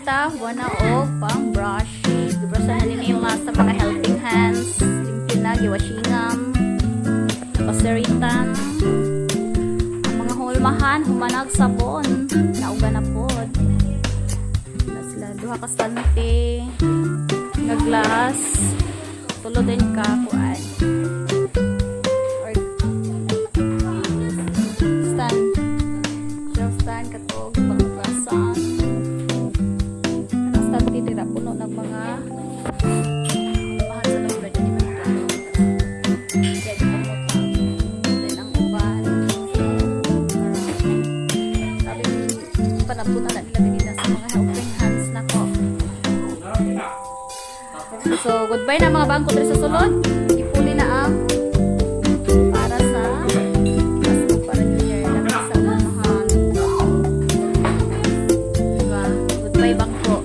ta buwan na og pang brush. Brush na nila sa mga helping hands. Limpyo na giwashingam. Paseritan. Ang mga hulmahan humanag sabon. Nauga na pod. Sila duha ka stante. Nga glass. Tulo din ka kuan. Or stand. Shelf stand katog panglasan. Ang stand titira puno ng mga mahal sa loob din man. Jadi pamot din ang uban. Sabi panapuna na nila din sa mga helping hands nako. So, goodbye na mga bangko dito sa sulod. Ipuli na ang para sa Pasko para New Year. Lami sa unahan. Diba? Goodbye bangko.